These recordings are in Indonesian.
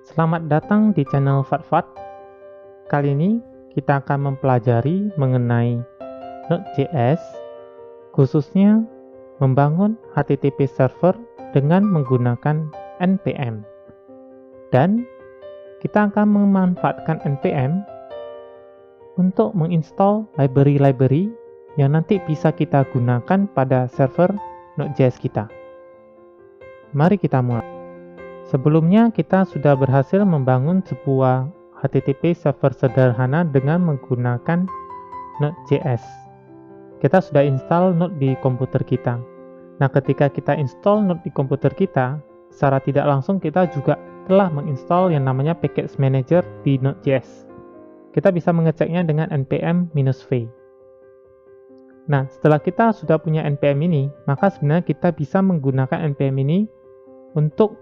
Selamat datang di channel Fatfat. Kali ini kita akan mempelajari mengenai Node.js, khususnya membangun HTTP server dengan menggunakan npm. Dan kita akan memanfaatkan npm untuk menginstal library-library yang nanti bisa kita gunakan pada server Node.js kita. Mari kita mulai. Sebelumnya kita sudah berhasil membangun sebuah HTTP server sederhana dengan menggunakan Node.js. Kita sudah install Node di komputer kita. Nah, ketika kita install Node di komputer kita, secara tidak langsung kita juga telah menginstall yang namanya package manager di Node.js. Kita bisa mengeceknya dengan npm-v. Nah, setelah kita sudah punya npm ini, maka sebenarnya kita bisa menggunakan npm ini untuk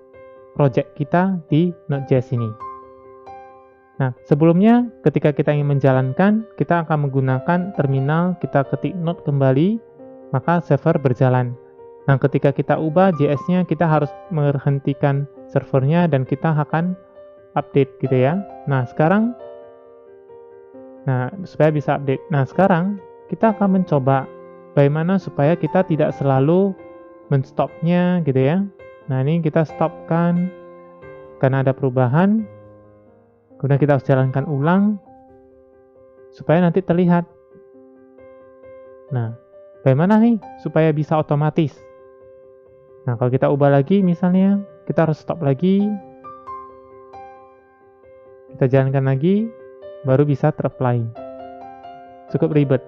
project kita di Node.js ini. Nah, sebelumnya ketika kita ingin menjalankan, kita akan menggunakan terminal, kita ketik node kembali, maka server berjalan. Nah, ketika kita ubah JS-nya, kita harus menghentikan servernya dan kita akan update gitu ya. Nah, supaya bisa update. Nah, sekarang kita akan mencoba bagaimana supaya kita tidak selalu menstopnya gitu ya. Nah, ini kita stopkan karena ada perubahan. Kemudian kita harus jalankan ulang supaya nanti terlihat. Nah, bagaimana nih supaya bisa otomatis? Nah, kalau kita ubah lagi misalnya, kita harus stop lagi. Kita jalankan lagi, baru bisa ter-apply. Cukup ribet.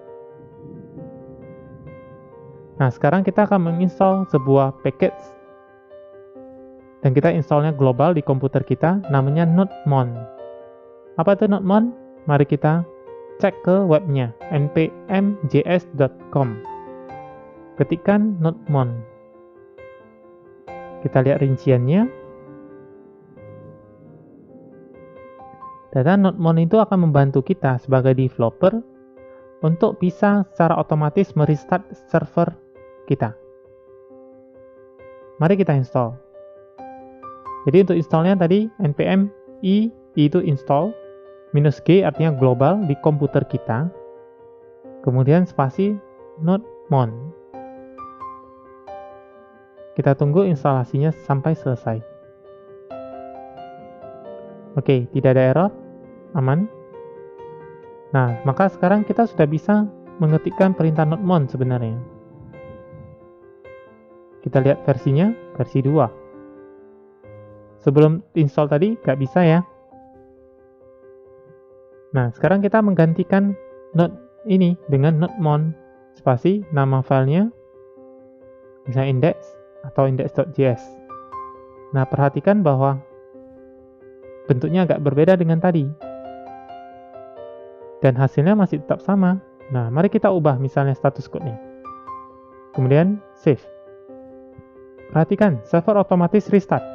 Nah, sekarang kita akan menginstal sebuah package dan kita installnya global di komputer kita, namanya nodemon. Apa itu nodemon? Mari kita cek ke webnya, npmjs.com. Ketikkan nodemon. Kita lihat rinciannya. Data nodemon itu akan membantu kita sebagai developer untuk bisa secara otomatis merestart server kita. Mari kita install. Jadi untuk installnya tadi npm i itu install, -g artinya global di komputer kita, kemudian spasi nodemon. Kita tunggu instalasinya sampai selesai. Oke, tidak ada error, aman. Nah, maka sekarang kita sudah bisa mengetikkan perintah nodemon sebenarnya. Kita lihat versinya, versi 2. Sebelum install tadi nggak bisa ya. Nah, sekarang kita menggantikan node ini dengan nodemon spasi nama filenya, misalnya index atau index.js. Nah, perhatikan bahwa bentuknya agak berbeda dengan tadi. Dan hasilnya masih tetap sama. Nah, mari kita ubah misalnya status code-nya. Kemudian save. Perhatikan, server otomatis restart.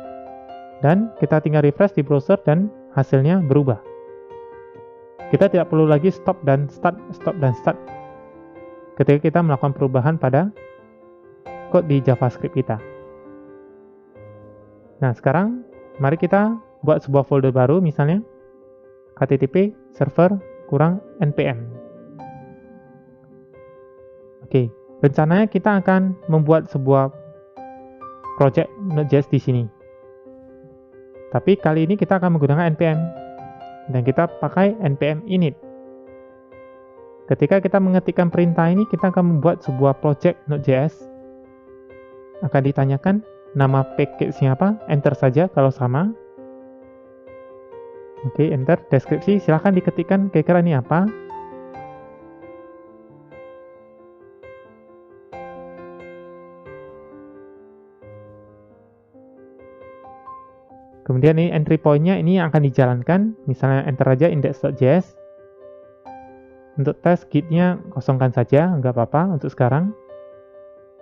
Dan kita tinggal refresh di browser dan hasilnya berubah. Kita tidak perlu lagi stop dan start ketika kita melakukan perubahan pada code di JavaScript kita. Nah, sekarang mari kita buat sebuah folder baru, misalnya http server -npm. Oke, rencananya kita akan membuat sebuah project Node.js di sini. Tapi kali ini kita akan menggunakan npm dan kita pakai npm init. Ketika kita mengetikkan perintah ini, kita akan membuat sebuah project Node.js. Akan ditanyakan nama package-nya apa, enter saja kalau sama. Oke, enter. Deskripsi, silahkan diketikkan kira-kira ini apa. Kemudian ini entry point-nya ini akan dijalankan, misalnya enter aja index.js. Untuk tes git-nya kosongkan saja, nggak apa-apa untuk sekarang.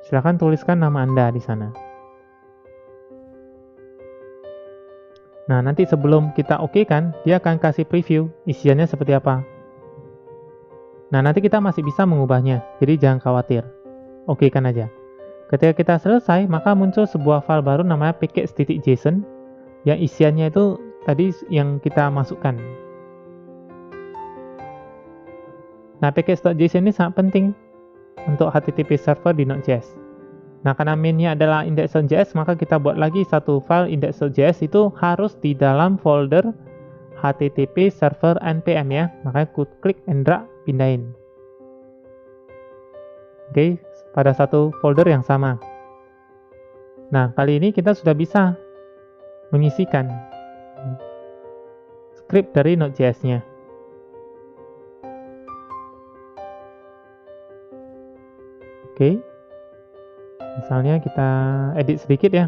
Silahkan tuliskan nama Anda di sana. Nah, nanti sebelum kita oke kan, dia akan kasih preview isiannya seperti apa. Nah, nanti kita masih bisa mengubahnya, jadi jangan khawatir. Oke kan aja. Ketika kita selesai, maka muncul sebuah file baru namanya package.json yang isiannya itu tadi yang kita masukkan. Nah, package.json ini sangat penting untuk HTTP server di Node.js. Nah, karena mainnya adalah index.js, maka kita buat lagi satu file index.js itu harus di dalam folder HTTP server npm ya. Makanya aku klik and drag, pindahin. Oke, pada satu folder yang sama. Nah, kali ini kita sudah bisa mengisikan script dari Node.js-nya. Oke, misalnya kita edit sedikit ya.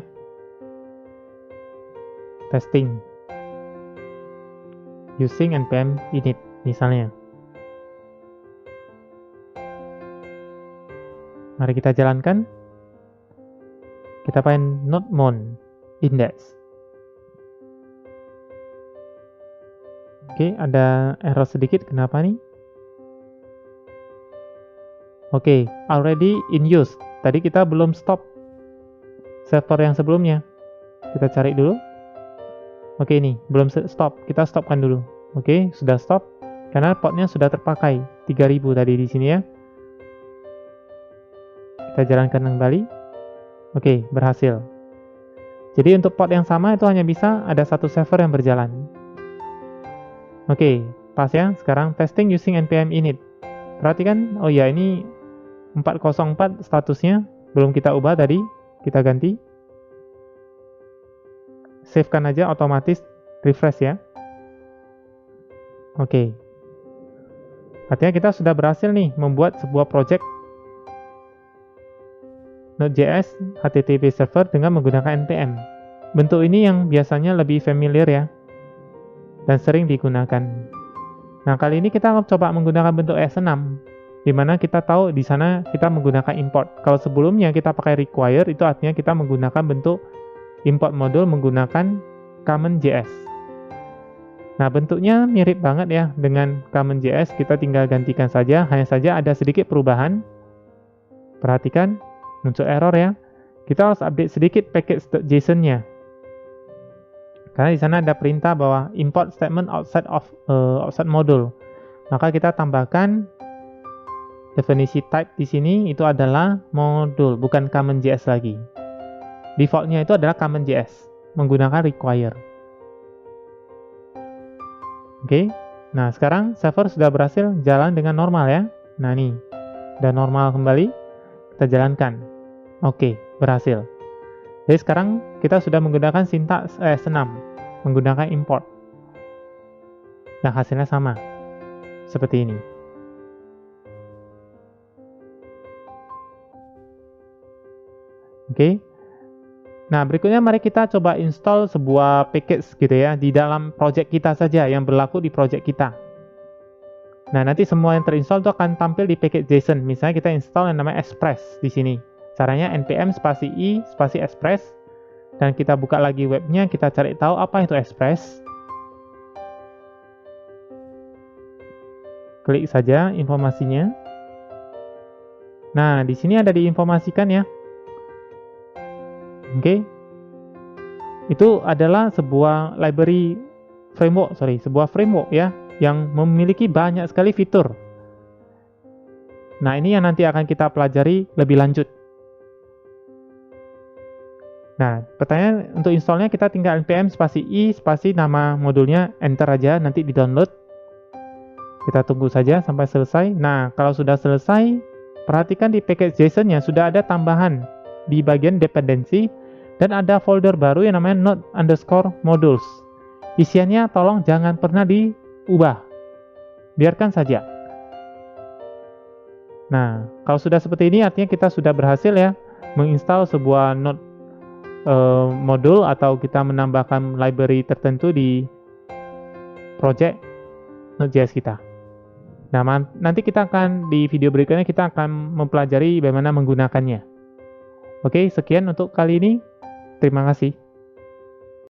Testing using npm init misalnya. Mari kita jalankan. Kita find node-mon index. Oke, ada error sedikit. Kenapa nih? Oke, already in use. Tadi kita belum stop server yang sebelumnya. Kita cari dulu. Oke, ini belum stop. Kita stopkan dulu. Oke, sudah stop. Karena portnya sudah terpakai. 3000 tadi di sini ya. Kita jalankan kembali. Oke, berhasil. Jadi untuk port yang sama itu hanya bisa ada satu server yang berjalan. Oke, pas ya. Sekarang testing using npm init. Perhatikan, oh ya ini 404 statusnya, belum kita ubah tadi, kita ganti. Save-kan aja, otomatis refresh ya. Oke. Artinya kita sudah berhasil nih membuat sebuah project Node.js HTTP server dengan menggunakan npm. Bentuk ini yang biasanya lebih familiar ya, dan sering digunakan. Nah, kali ini kita coba menggunakan bentuk ES6, di mana kita tahu di sana kita menggunakan import. Kalau sebelumnya kita pakai require, itu artinya kita menggunakan bentuk import modul menggunakan common.js. Nah, bentuknya mirip banget ya dengan common.js, kita tinggal gantikan saja, hanya saja ada sedikit perubahan. Perhatikan, muncul error ya. Kita harus update sedikit package.json-nya. Karena di sana ada perintah bahwa import statement outside module. Maka kita tambahkan definisi type di sini itu adalah module, bukan common.js lagi. Defaultnya itu adalah common.js menggunakan require. Oke. Nah, sekarang server sudah berhasil jalan dengan normal ya. Nah, nih. Udah normal kembali. Kita jalankan. Oke, berhasil. Jadi sekarang kita sudah menggunakan sintaks ES6, menggunakan import. Nah, hasilnya sama. Seperti ini. Oke. Nah, berikutnya mari kita coba install sebuah package gitu ya di dalam project kita saja yang berlaku di project kita. Nah, nanti semua yang terinstall itu akan tampil di package JSON. Misalnya kita install yang namanya Express di sini. Caranya npm spasi i spasi express, dan kita buka lagi webnya, kita cari tahu apa itu express. Klik saja informasinya. Nah, di sini ada diinformasikan ya. Oke. Itu adalah sebuah library framework, sebuah framework ya yang memiliki banyak sekali fitur. Nah, ini yang nanti akan kita pelajari lebih lanjut. Nah, pertanyaan untuk installnya kita tinggal npm spasi i spasi nama modulnya, enter aja, nanti di download. Kita tunggu saja sampai selesai. Nah, kalau sudah selesai, perhatikan di package JSON-nya sudah ada tambahan di bagian dependensi dan ada folder baru yang namanya node_modules. Isiannya tolong jangan pernah diubah. Biarkan saja. Nah, kalau sudah seperti ini artinya kita sudah berhasil ya menginstal sebuah node modul atau kita menambahkan library tertentu di project Node.js kita. Nah, nanti kita akan di video berikutnya kita akan mempelajari bagaimana menggunakannya. Oke, sekian untuk kali ini. Terima kasih.